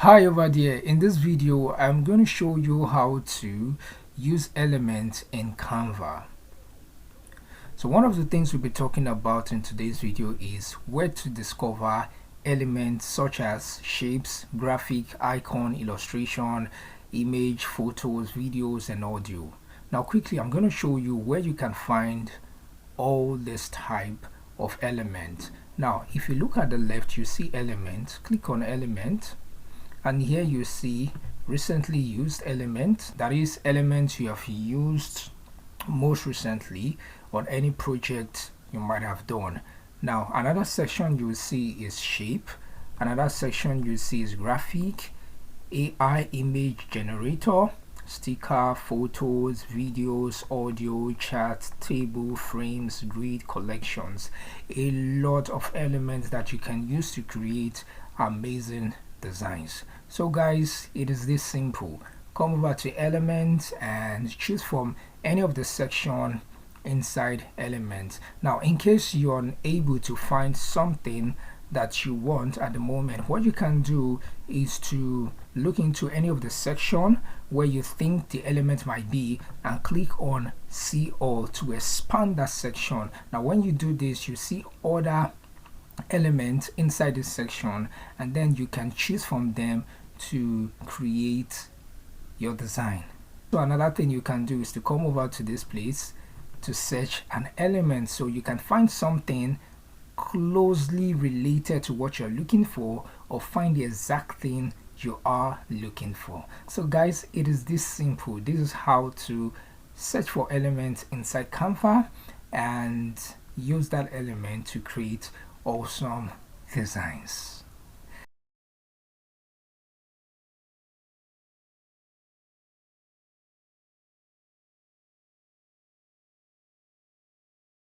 Hi over there. In this video I'm going to show you how to use elements in Canva. So one of the things we'll be talking about in today's video is where to discover elements such as shapes, graphic, icon, illustration, image, photos, videos and audio. Now quickly I'm going to show you where you can find all this type of element. Now if you look at the left, you see element. Click on element. And here you see recently used element, that is elements you have used most recently on any project you might have done. Now another section you will see is shape, another section you see is graphic, AI image generator, sticker, photos, videos, audio, chat, table, frames, grid, collections. A lot of elements that you can use to create amazing designs. So guys, it is this simple. Come over to elements and choose from any of the section inside elements. Now in case you're unable to find something that you want at the moment, what you can do is to look into any of the section where you think the element might be and click on see all to expand that section. Now when you do this, you see other elements inside this section, and then you can choose from them to create your design. So another thing you can do is to come over to this place to search an element so you can find something closely related to what you're looking for, or find the exact thing you are looking for. So guys, it is this simple. This is how to search for elements inside Canva and use that element to create awesome designs.